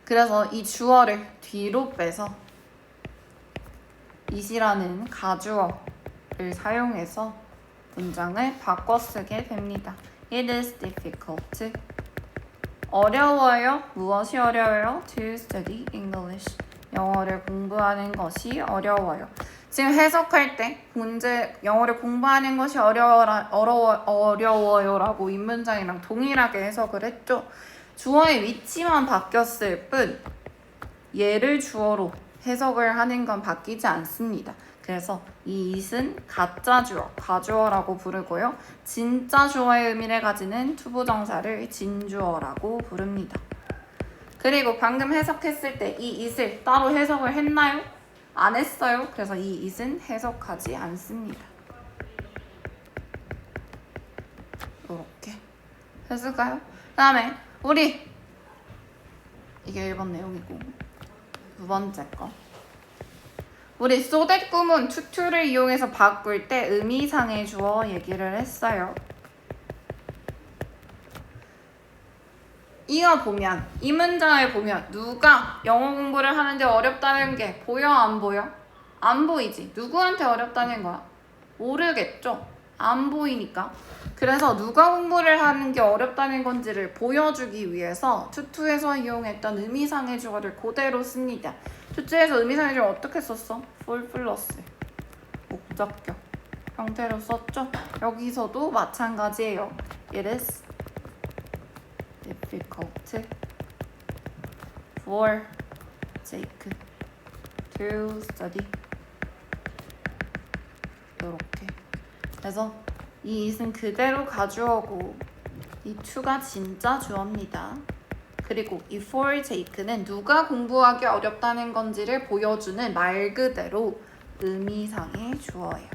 그래서 이 주어를 뒤로 빼서 it이라는 가주어를 사용해서 문장을 바꿔 쓰게 됩니다. It is difficult. 어려워요. 무엇이 어려워요? To study English. 영어를 공부하는 것이 어려워요. 지금 해석할 때 영어를 공부하는 것이 어려워요라고 윗문장이랑 동일하게 해석을 했죠. 주어의 위치만 바뀌었을 뿐 얘를 주어로 해석을 하는 건 바뀌지 않습니다. 그래서 이 it은 가짜 주어, 가주어라고 부르고요. 진짜 주어의 의미를 가지는 투부정사를 진주어라고 부릅니다. 그리고 방금 해석했을 때 이 it을 따로 해석을 했나요? 안 했어요. 그래서 이 it은 해석하지 않습니다. 이렇게 했을까요? 그 다음에 우리 이게 1번 내용이고 두 번째 거 우리 소댓 구문 투투를 이용해서 바꿀 때 의미상의 주어 얘기를 했어요. 이거 보면 이 문장을 보면 누가 영어 공부를 하는데 어렵다는 게 보여 안 보여? 안 보이지. 누구한테 어렵다는 거야? 모르겠죠. 안 보이니까. 그래서 누가 공부를 하는 게 어렵다는 건지를 보여주기 위해서 투투에서 이용했던 의미상의 주어를 그대로 씁니다. 투투에서 의미상의 주어 어떻게 썼어? for 플러스 목적격 형태로 썼죠? 여기서도 마찬가지예요. It is difficult for Jake to study. 이렇게. 그래서 이 it은 그대로 가주어고 이 to가 진짜 주어입니다. 그리고 이 for Jake는 누가 공부하기 어렵다는 건지를 보여주는 말 그대로 의미상의 주어예요.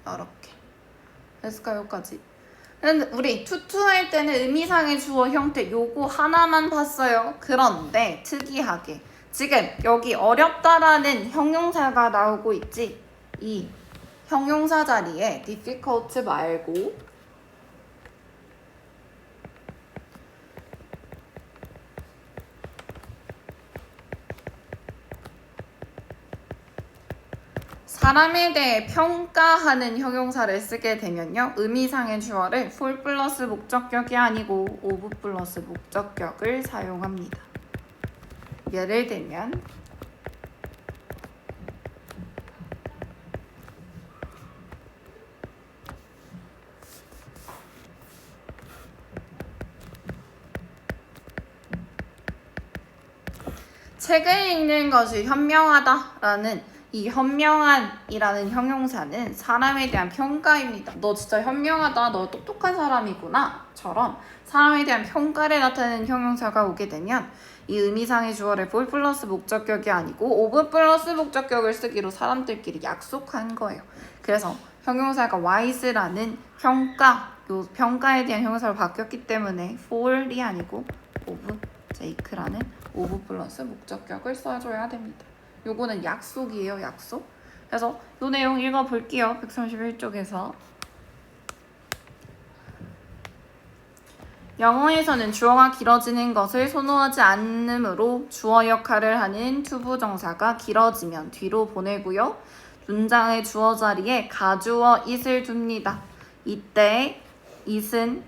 이렇게. 됐을까요? 여기까지. 우리 투투할 때는 의미상의 주어 형태 요거 하나만 봤어요. 그런데 특이하게 지금 여기 어렵다라는 형용사가 나오고 있지. 이 형용사 자리에 difficult 말고 사람에 대해 평가하는 형용사를 쓰게 되면요. 의미상의 주어를 for 플러스 목적격이 아니고 of 플러스 목적격을 사용합니다. 예를 들면 책을 읽는 것이 현명하다라는 이 현명한이라는 형용사는 사람에 대한 평가입니다. 너 진짜 현명하다, 너 똑똑한 사람이구나 처럼 사람에 대한 평가를 나타내는 형용사가 오게 되면 이 의미상의 주어를 for 플러스 목적격이 아니고 of 플러스 목적격을 쓰기로 사람들끼리 약속한 거예요. 그래서 형용사가 wise라는 요 평가에 대한 형용사로 바뀌었기 때문에 for이 아니고 of Jake라는 of 플러스 목적격을 써줘야 됩니다. 요거는 약속이에요, 약속. 그래서 요 내용 읽어볼게요. 131쪽에서. 영어에서는 주어가 길어지는 것을 선호하지 않으므로 주어 역할을 하는 투부정사가 길어지면 뒤로 보내고요. 문장의 주어 자리에 가주어 it을 둡니다. 이때 it은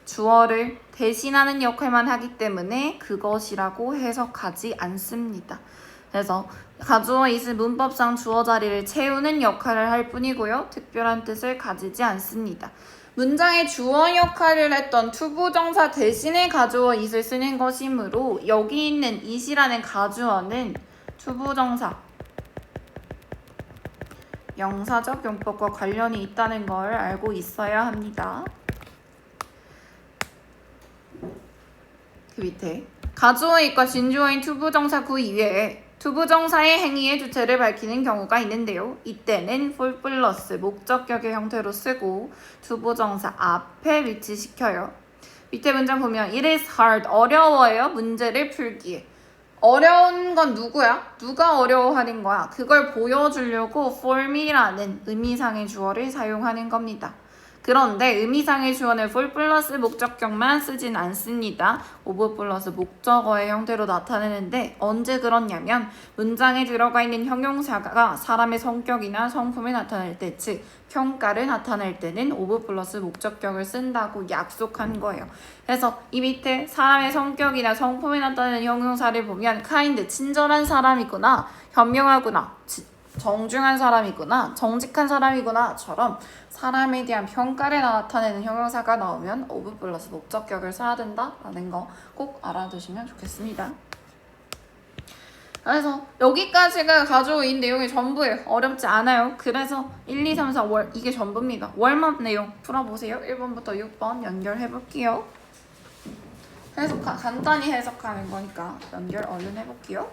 주어를 대신하는 역할만 하기 때문에 그것이라고 해석하지 않습니다. 그래서 가주어 it은 문법상 주어 자리를 채우는 역할을 할 뿐이고요. 특별한 뜻을 가지지 않습니다. 문장의 주어 역할을 했던 투부정사 대신에 가주어 it을 쓰는 것이므로 여기 있는 it이라는 가주어는 투부정사 영사적 용법과 관련이 있다는 걸 알고 있어야 합니다. 그 밑에 가주어 it과 진주어인 투부정사 그 이외에 투부정사의 행위의 주체를 밝히는 경우가 있는데요. 이때는 for 플러스 목적격의 형태로 쓰고 투부정사 앞에 위치시켜요. 밑에 문장 보면 it is hard, 어려워요. 문제를 풀기에. 어려운 건 누구야? 누가 어려워하는 거야? 그걸 보여주려고 for me라는 의미상의 주어를 사용하는 겁니다. 그런데 의미상의 주어는 for 플러스 목적격만 쓰진 않습니다. of 플러스 목적어의 형태로 나타내는데 언제 그렇냐면 문장에 들어가 있는 형용사가 사람의 성격이나 성품을 나타낼 때, 즉 평가를 나타낼 때는 of 플러스 목적격을 쓴다고 약속한 거예요. 그래서 이 밑에 사람의 성격이나 성품을 나타내는 형용사를 보면 kind, 친절한 사람이구나, 현명하구나, 정중한 사람이구나, 정직한 사람이구나처럼 사람에 대한 평가를 나타내는 형용사가 나오면 of 플러스 목적격을 써야 된다라는 거 꼭 알아두시면 좋겠습니다. 그래서 여기까지가 가지고 있는 내용이 전부예요. 어렵지 않아요. 그래서 1, 2, 3, 4, 월 이게 전부입니다. 월만 내용 풀어보세요. 1번부터 6번 연결해볼게요. 간단히 해석하는 거니까 연결 얼른 해볼게요.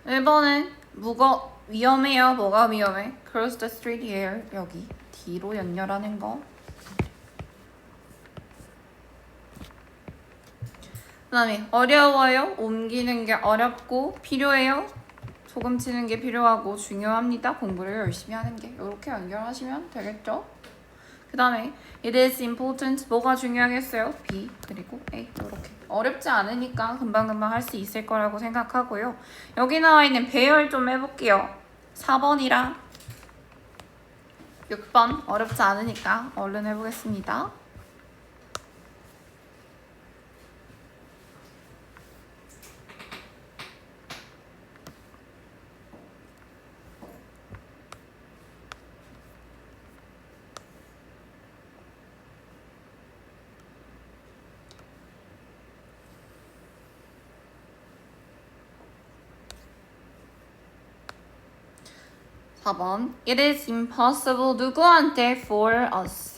(1번은) 위험해요. 뭐가 위험해? Cross the street here. 여기 D로 연결하는 거. 그 다음에 어려워요. 옮기는 게 어렵고 필요해요. 소금 치는 게 필요하고 중요합니다. 공부를 열심히 하는 게. 이렇게 연결하시면 되겠죠? 그 다음에 it is important. 뭐가 중요하겠어요? B 그리고 A. 이렇게 어렵지 않으니까 금방금방 할 수 있을 거라고 생각하고요. 여기 나와 있는 배열 좀 해볼게요. 4번이랑 6번 어렵지 않으니까 얼른 해보겠습니다. (4번) It is impossible 누구한테 for us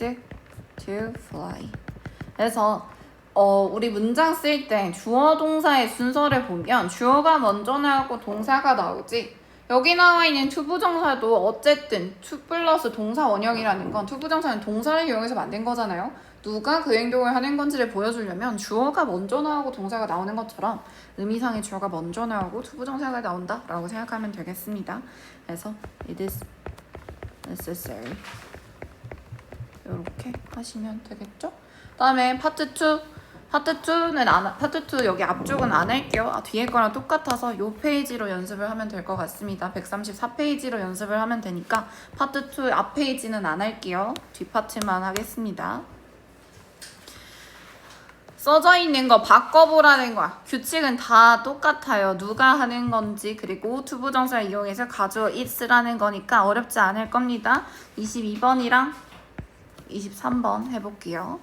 to fly. 그래서 우리 문장 쓸 때 주어 동사의 순서를 보면 주어가 먼저 나오고 동사가 나오지. 여기 나와 있는 투부정사도 어쨌든 to 플러스 동사 원형이라는 건 투부정사는 동사를 이용해서 만든 거잖아요. 누가 그 행동을 하는 건지를 보여주려면 주어가 먼저 나오고 동사가 나오는 것처럼 의미상의 주어가 먼저 나오고 투부정사가 나온다 라고 생각하면 되겠습니다. 그래서 it is necessary 이렇게 하시면 되겠죠? 그 다음에 파트 2 여기 앞쪽은 안 할게요. 뒤에 거랑 똑같아서 이 페이지로 연습을 하면 될 것 같습니다. 134페이지로 연습을 하면 되니까 파트 2 앞 페이지는 안 할게요. 뒷 파트만 하겠습니다. 써져 있는 거 바꿔보라는 거야. 규칙은 다 똑같아요. 누가 하는 건지 그리고 투부정사를 이용해서 가주어 it's라는 거니까 어렵지 않을 겁니다. 22번이랑 23번 해볼게요.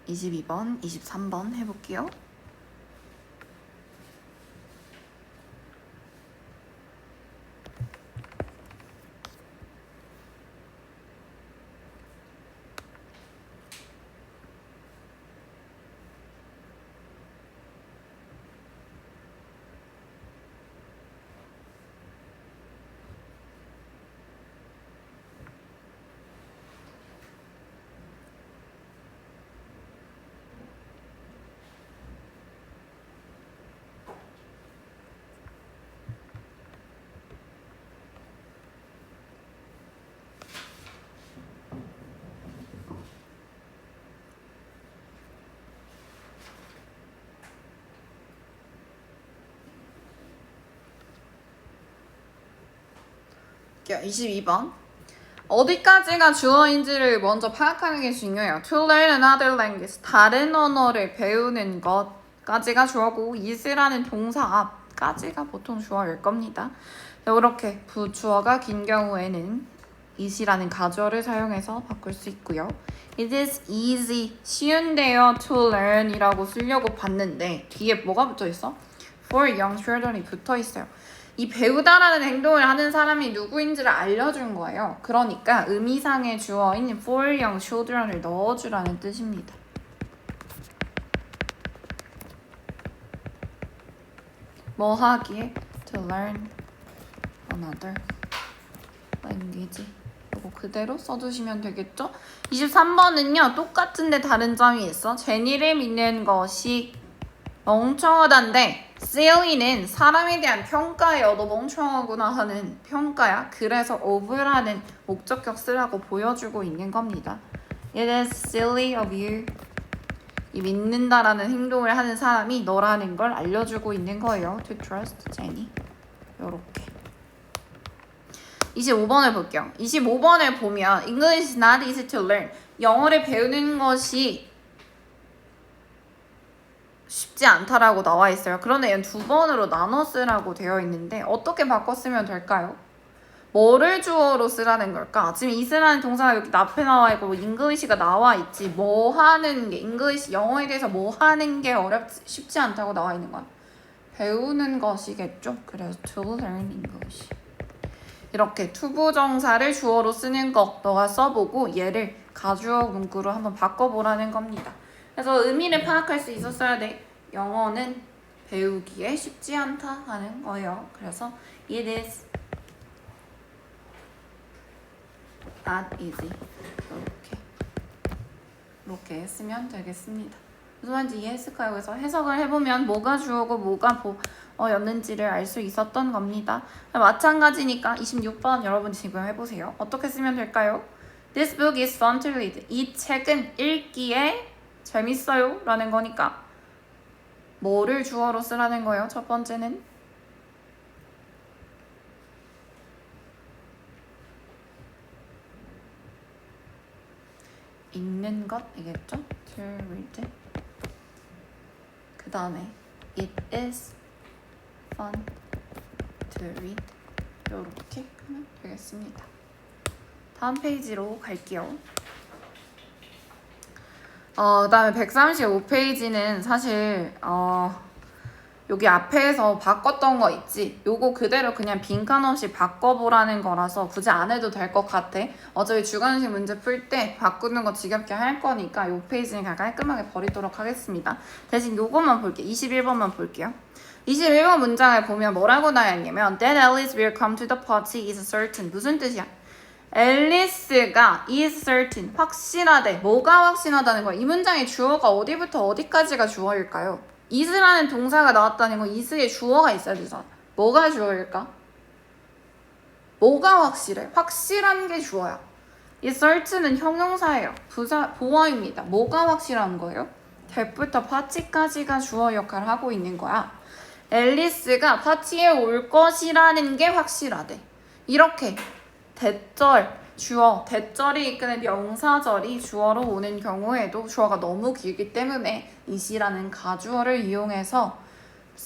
22번, 23번 해볼게요. 볼게요. 22번. 어디까지가 주어인지를 먼저 파악하는 게 중요해요. To learn another language. 다른 언어를 배우는 것까지가 주어고 is라는 동사 앞까지가 보통 주어일 겁니다. 이렇게 부주어가 긴 경우에는 is라는 가주어를 사용해서 바꿀 수 있고요. It is easy. 쉬운데요. To learn 이라고 쓰려고 봤는데 뒤에 뭐가 붙어 있어? For young children이 붙어 있어요. 이 배우다라는 행동을 하는 사람이 누구인지를 알려준 거예요. 그러니까 의미상의 주어인 for young children을 넣어주라는 뜻입니다. 뭐 하기에? To learn another language. 이거 그대로 써주시면 되겠죠? 23번은요. 똑같은데 다른 점이 있어. 제니를 믿는 것이 멍청하단데 silly는 사람에 대한 평가예요. 너 멍청하구나 하는 평가야. 그래서 of라는 목적격 쓰라고 보여주고 있는 겁니다. It is silly of you. 이 믿는다라는 행동을 하는 사람이 너라는 걸 알려주고 있는 거예요. To trust Jenny. 요렇게 25번을 볼게요. 25번을 보면 English is not easy to learn. 영어를 배우는 것이 쉽지 않다라고 나와 있어요. 그런데 얘는 두 번으로 나눠 쓰라고 되어 있는데 어떻게 바꿔 쓰면 될까요? 뭐를 주어로 쓰라는 걸까? 지금 is라는 동사가 여기 앞에 나와 있고 English가 나와 있지. 뭐 하는 게 English 영어에 대해서 뭐 하는 게 쉽지 않다고 나와 있는 거야. 배우는 것이겠죠. 그래서 to learn English. 이렇게 투부정사를 주어로 쓰는 거 너가 써보고 얘를 가주어 문구로 한번 바꿔보라는 겁니다. 그래서 의미를 파악할 수 있었어야 돼. 영어는 배우기에 쉽지 않다 하는 거예요. 그래서 it is not easy. 이렇게 쓰면 되겠습니다. 무슨 말인지 이해했을까요? 그래서 해석을 해보면 뭐가 주어고 뭐가 였는지를 알 수 있었던 겁니다. 마찬가지니까 26번 여러분 지금 해보세요. 어떻게 쓰면 될까요? This book is fun to read. 이 책은 읽기에 재밌어요 라는 거니까 뭐를 주어로 쓰라는 거예요? 첫 번째는 읽는 것이겠죠? To read. 그 다음에 It is fun to read. 이렇게 하면 되겠습니다. 다음 페이지로 갈게요. 그 다음에 135페이지는 사실 여기 앞에서 바꿨던 거 있지? 요거 그대로 그냥 빈칸 없이 바꿔보라는 거라서 굳이 안 해도 될 것 같아. 어차피 주관식 문제 풀 때 바꾸는 거 지겹게 할 거니까 요 페이지는 그냥 깔끔하게 버리도록 하겠습니다. 대신 요것만 볼게요. 21번만 볼게요. 21번 문장을 보면 뭐라고 나와 있냐면 That Alice will come to the party is certain. 무슨 뜻이야? 앨리스가 is certain, 확실하대. 뭐가 확실하다는 거야? 이 문장의 주어가 어디부터 어디까지가 주어일까요? is라는 동사가 나왔다는 건 is의 주어가 있어야 되잖아. 뭐가 주어일까? 뭐가 확실해? 확실한 게 주어야. 이 certain은 형용사예요. 보어입니다. 뭐가 확실한 거예요? that부터 파티까지가 주어 역할을 하고 있는 거야. 앨리스가 파티에 올 것이라는 게 확실하대. 이렇게 대절, 주어, 대절이 이끄는 명사절이 주어로 오는 경우에도 주어가 너무 길기 때문에 is라는 가주어를 이용해서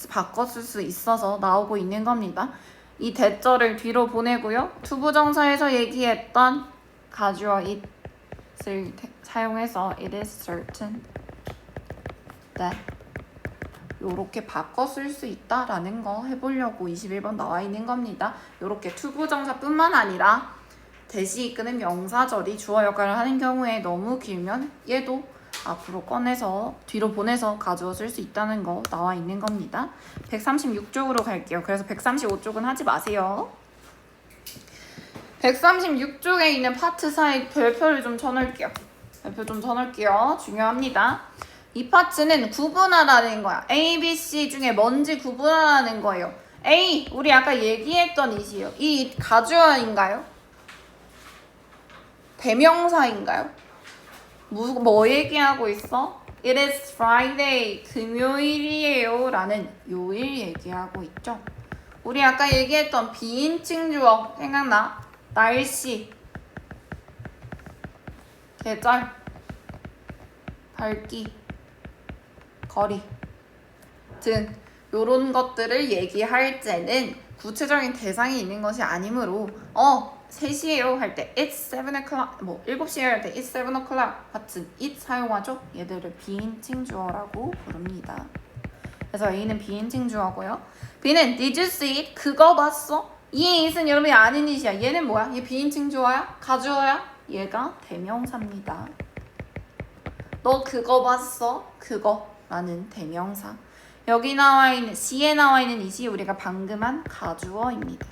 바꿔 쓸 수 있어서 나오고 있는 겁니다. 이 대절을 뒤로 보내고요. 투부정사에서 얘기했던 가주어 it을 사용해서 it is certain that 요렇게 바꿔 쓸 수 있다라는 거 해보려고 21번 나와 있는 겁니다. 요렇게 투부정사뿐만 아니라 대시 이끄는 명사절이 주어 역할을 하는 경우에 너무 길면 얘도 앞으로 꺼내서 뒤로 보내서 가주어 쓸 수 있다는 거 나와 있는 겁니다. 136쪽으로 갈게요. 그래서 135쪽은 하지 마세요. 136쪽에 있는 파트 사이 별표를 좀 쳐놓을게요. 별표 좀 쳐놓을게요. 중요합니다. 이 파트는 구분하라는 거야. A, B, C 중에 뭔지 구분하라는 거예요. A, 우리 아까 얘기했던 it이에요. 이 가주어인가요? 대명사인가요? 뭐 얘기하고 있어? It is Friday. 금요일이에요. 라는 요일 얘기하고 있죠. 우리 아까 얘기했던 비인칭 주어 생각나? 날씨, 계절, 밝기, 거리 등 요런 것들을 얘기할 때는 구체적인 대상이 있는 것이 아니므로 3시에요 할 때 it's 7 o'clock, 뭐 7시에요 할 때 it's 7 o'clock 같은 it 사용하죠. 얘들을 비인칭 주어라고 부릅니다. 그래서 A는 비인칭 주어고요. B는 did you see it? 그거 봤어? 이 it은 여러분이 아는 it이야. 얘는 뭐야? 얘 비인칭 주어야? 가주어야? 얘가 대명사입니다. 너 그거 봤어? 그거라는 대명사. 여기 나와 있는 C에 나와 있는 it이 우리가 방금 한 가주어입니다.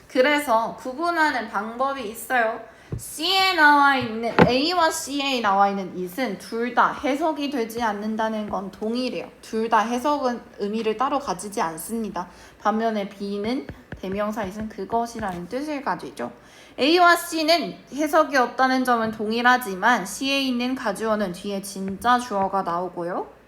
그래서 구분하는 방법이 있어요. C에 나와 있는 A와 C에 나와 있는 it은 둘 다 해석이 되지 않는다는 건 동일해요. 둘 다 해석은 의미를 따로 가지지 않습니다. 반면에 B는 대명사 it은 그것이라는 뜻을 가지죠. A와 C는 해석이 없다는 점은 동일하지만 C에 있는 가주어는 뒤에 진짜 주어가 나오고요.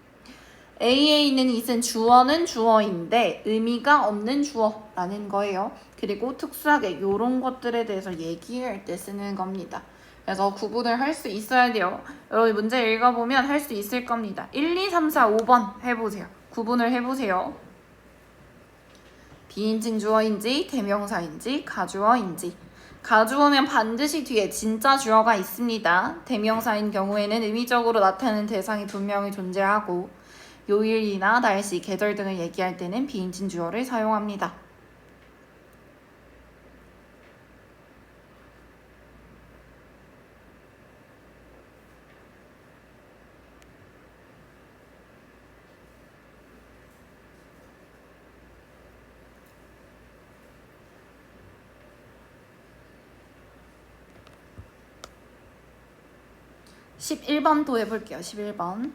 A에 있는 it은 주어는 주어인데 의미가 없는 주어라는 거예요. 그리고 특수하게 이런 것들에 대해서 얘기할 때 쓰는 겁니다. 그래서 구분을 할 수 있어야 돼요. 여러분 문제 읽어보면 할 수 있을 겁니다. 1, 2, 3, 4, 5번 해보세요. 구분을 해보세요. 비인칭 주어인지 대명사인지 가주어인지. 가주어면 반드시 뒤에 진짜 주어가 있습니다. 대명사인 경우에는 의미적으로 나타나는 대상이 분명히 존재하고 요일이나 날씨, 계절 등을 얘기할 때는 비인칭 주어를 사용합니다. (11번도) 해볼게요. 11번.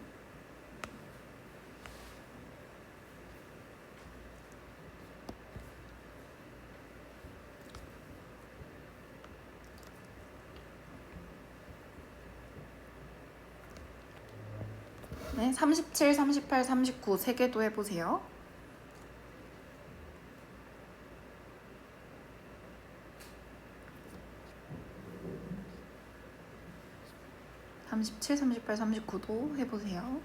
네, 37, 38, 39 세 개도 해보세요. (37, 38, 39도) 해보세요.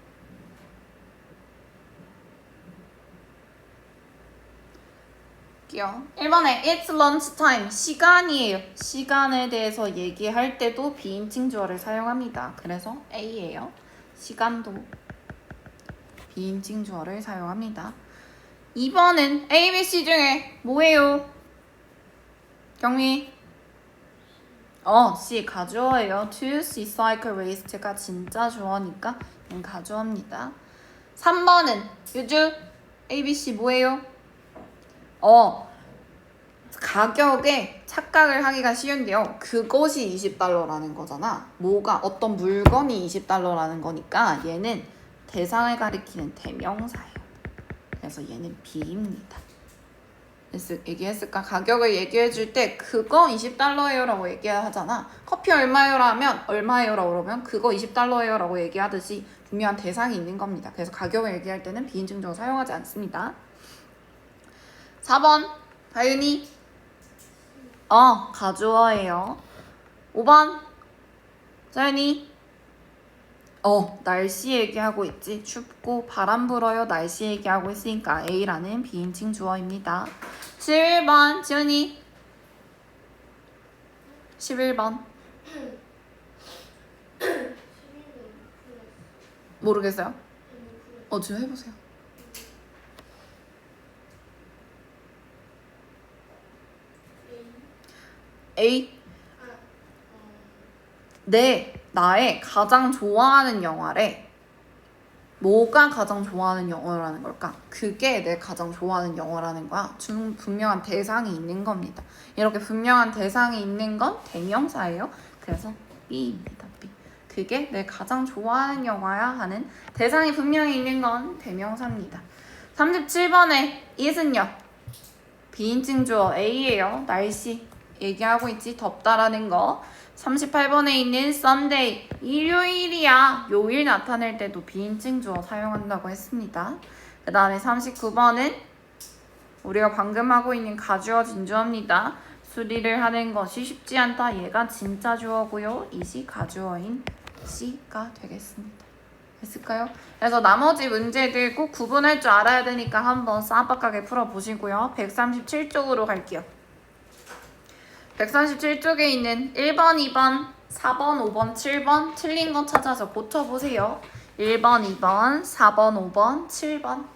볼게요. 1번에 It's lunch time. 시간이에요. 시간에 대해서 얘기할 때도 비인칭 주어를 사용합니다. 그래서 A예요. 시간도 비인칭 주어를 사용합니다. 2번은 A, B, C 중에 뭐예요? 경미? C 가주어예요. To see cycle waste가 진짜 주어니까 가주어입니다. 3번은 유주 A, B, C 뭐예요? 가격에 착각을 하기가 쉬운데요. 그것이 $20라는 거잖아. 뭐가 어떤 물건이 $20라는 거니까 얘는 대상을 가리키는 대명사예요. 그래서 얘는 B입니다. 얘기했을까? 가격을 얘기해 줄 때 그거 $20예요 라고 얘기하잖아. 커피 얼마예요 라면 얼마예요 라고 그러면 그거 $20예요 라고 얘기하듯이 분명한 대상이 있는 겁니다. 그래서 가격을 얘기할 때는 비인칭 주어 사용하지 않습니다. 4번 다윤이 가주어예요. 5번 서연이 날씨 얘기하고 있지. 춥고 바람 불어요. 날씨 얘기하고 있으니까 A라는 비인칭 주어입니다. 11번 지연이 11번 모르겠어요? 지금 해보세요. A 나의 가장 좋아하는 영화래. 뭐가 가장 좋아하는 영화라는 걸까? 그게 내 가장 좋아하는 영화라는 거야. 분명한 대상이 있는 겁니다. 이렇게 분명한 대상이 있는 건 대명사예요. 그래서 B입니다. B. 그게 내 가장 좋아하는 영화야 하는 대상이 분명히 있는 건 대명사입니다. 37번에 it은요. 비인칭 주어 A예요. 날씨 얘기하고 있지. 덥다라는 거. 38번에 있는 Sunday, 일요일이야. 요일 나타낼 때도 비인칭 주어 사용한다고 했습니다. 그 다음에 39번은 우리가 방금 하고 있는 가주어 진주어입니다. 수리를 하는 것이 쉽지 않다. 얘가 진짜 주어고요. 이시 가주어인 C가 되겠습니다. 됐을까요? 그래서 나머지 문제들 꼭 구분할 줄 알아야 되니까 한번 쌈박하게 풀어보시고요. 137쪽으로 갈게요. 137쪽에 있는 1번, 2번, 4번, 5번, 7번 틀린 거 찾아서 고쳐보세요. 1번, 2번, 4번, 5번, 7번.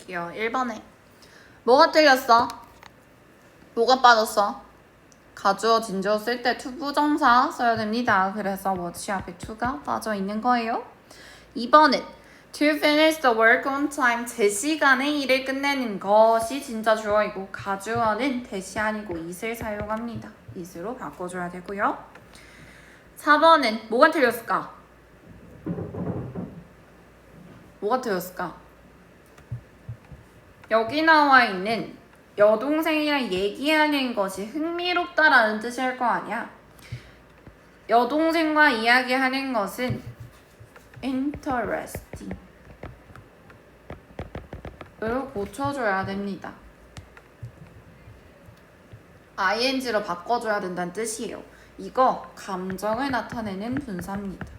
귀여워. 1번에 뭐가 틀렸어? 뭐가 빠졌어? 가주어, 진주어 쓸 때 투부정사 써야 됩니다. 그래서 워치 앞에 to가 빠져 있는 거예요. 2번은 to finish the work on time. 제 시간에 일을 끝내는 것이 진짜 주어이고 가주어는 대시 아니고 it을 사용합니다. it으로 바꿔줘야 되고요. 4번은 뭐가 틀렸을까? 뭐가 틀렸을까? 여기 나와 있는 여동생이랑 얘기하는 것이 흥미롭다라는 뜻일 거 아니야. 여동생과 이야기하는 것은 interesting 으로 고쳐줘야 됩니다. ing로 바꿔줘야 된다는 뜻이에요. 이거 감정을 나타내는 분사입니다.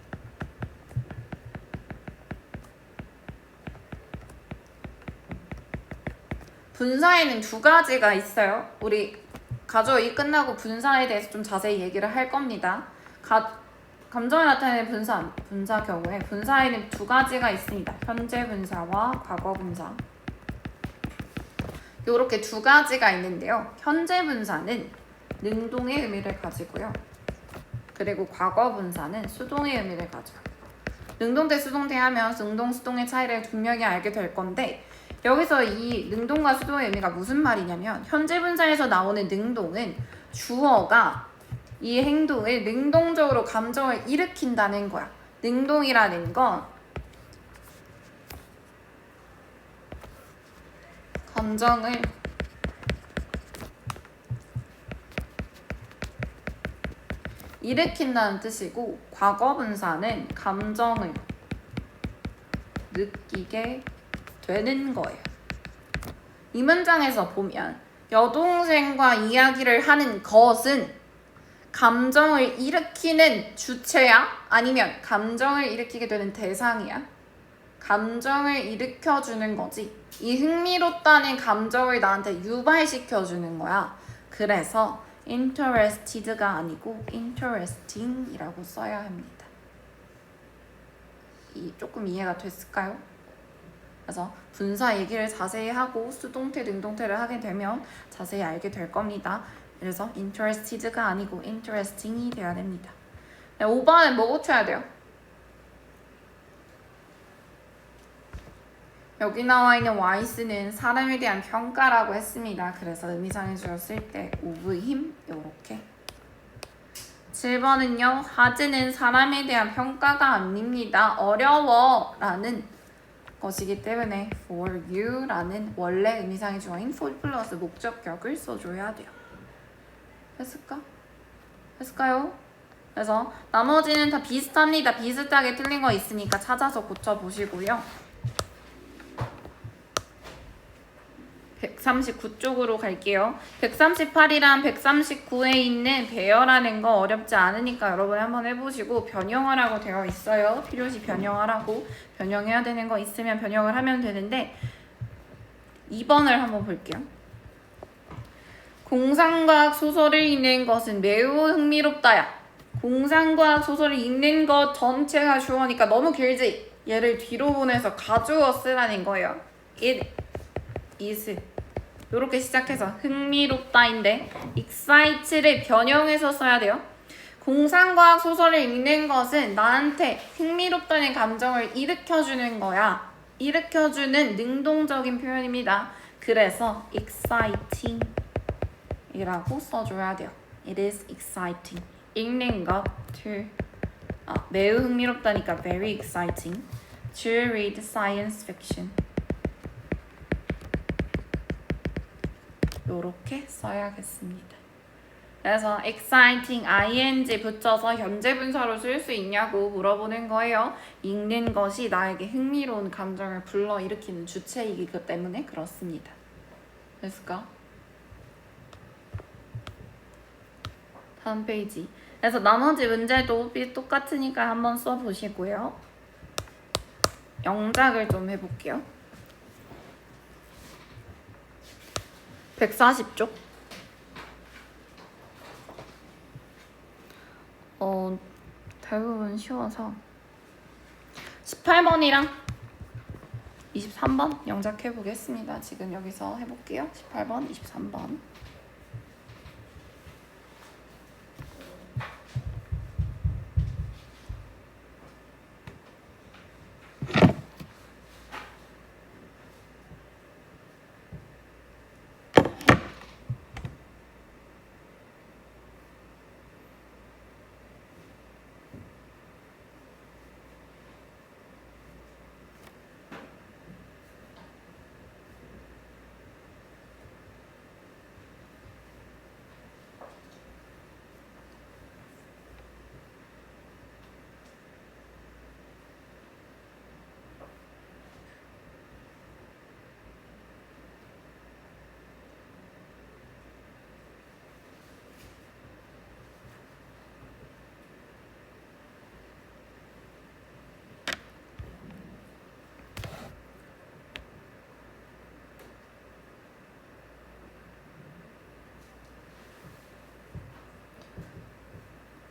분사에는 두 가지가 있어요. 우리 가주어이 끝나고 분사에 대해서 좀 자세히 얘기를 할 겁니다. 감정을 나타내는 분사 경우에 분사에는 두 가지가 있습니다. 현재 분사와 과거 분사. 이렇게 두 가지가 있는데요. 현재 분사는 능동의 의미를 가지고요. 그리고 과거 분사는 수동의 의미를 가져요. 능동대 수동대 하면 능동 수동의 차이를 분명히 알게 될 건데 여기서 이 능동과 수동의 의미가 무슨 말이냐면 현재 분사에서 나오는 능동은 주어가 이 행동을 능동적으로 감정을 일으킨다는 거야. 능동이라는 건 감정을 일으킨다는 뜻이고 과거 분사는 감정을 느끼게 되는 거예요. 이 문장에서 보면 여동생과 이야기를 하는 것은 감정을 일으키는 주체야? 아니면 감정을 일으키게 되는 대상이야? 감정을 일으켜주는 거지. 이 흥미롭다는 감정을 나한테 유발시켜주는 거야. 그래서 interested가 아니고 interesting이라고 써야 합니다. 조금 이해가 됐을까요? 그래서 분사 얘기를 자세히 하고 수동태, 능동태를 하게 되면 자세히 알게 될 겁니다. 그래서 interested가 아니고 interesting이 돼야 됩니다. 네, 5번은 뭐 고쳐야 돼요? 여기 나와 있는 와이스는 사람에 대한 평가라고 했습니다. 그래서 의미상의 주어 쓸 때 of him 요렇게. 7번은요. 하즈는 사람에 대한 평가가 아닙니다. 어려워 라는 것이기 때문에 for you 라는 원래 의미상의 주어인 for 플러스 목적격을 써줘야 돼요. 했을까요? 그래서 나머지는 다 비슷합니다. 비슷하게 틀린 거 있으니까 찾아서 고쳐보시고요. 139쪽으로 갈게요. 138이랑 139에 있는 배열하는 거 어렵지 않으니까 여러분 한번 해보시고 변형하라고 되어 있어요. 필요시 변형하라고. 변형해야 되는 거 있으면 변형을 하면 되는데 2번을 한번 볼게요. 공상과학 소설을 읽는 것은 매우 흥미롭다야. 공상과학 소설을 읽는 것 전체가 주어니까 너무 길지? 얘를 뒤로 보내서 가주어 쓰라는 거예요. It is 이렇게 시작해서 흥미롭다인데 excite를 변형해서 써야 돼요. 공상과학 소설을 읽는 것은 나한테 흥미롭다는 감정을 일으켜주는 거야. 일으켜주는 능동적인 표현입니다. 그래서 exciting 이라고 써줘야 돼요. It is exciting. 읽는 것 매우 흥미롭다니까 very exciting. To read science fiction. 요렇게 써야겠습니다. 그래서 exciting ing 붙여서 현재 분사로 쓸 수 있냐고 물어보는 거예요. 읽는 것이 나에게 흥미로운 감정을 불러일으키는 주체이기 때문에 그렇습니다. 됐을까? 다음 페이지. 그래서 나머지 문제도 똑같으니까 한번 써보시고요. 영작을 좀 해볼게요. 140쪽. 대부분 쉬워서 18번이랑 23번 영작해 보겠습니다. 지금 여기서 해볼게요. 18번, 23번.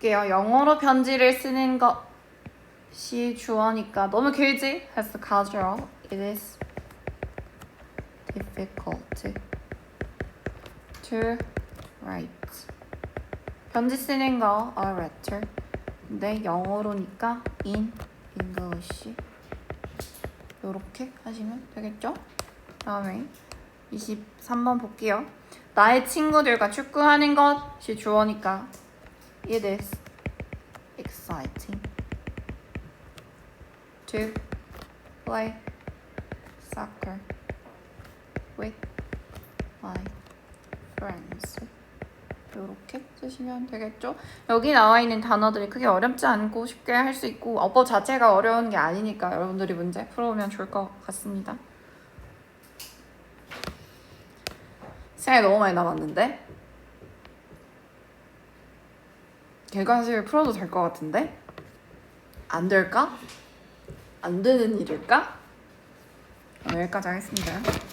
영어로 편지를 쓰는 것이 주어니까 너무 길지? has casual. It is difficult to write. 편지 쓰는 거 a letter. 근데 영어로니까 in English. 요렇게 하시면 되겠죠? 다음에 23번 볼게요. 나의 친구들과 축구하는 것이 주어니까 It is exciting to play soccer with my friends. 이렇게 쓰시면 되겠죠? 여기 나와 있는 단어들이 크게 어렵지 않고 쉽게 할 수 있고 어법 자체가 어려운 게 아니니까 여러분들이 문제 풀어오면 좋을 것 같습니다. 시간이 너무 많이 남았는데 객관식을 풀어도 될 것 같은데? 안 될까? 안 되는 일일까? 여기까지 하겠습니다.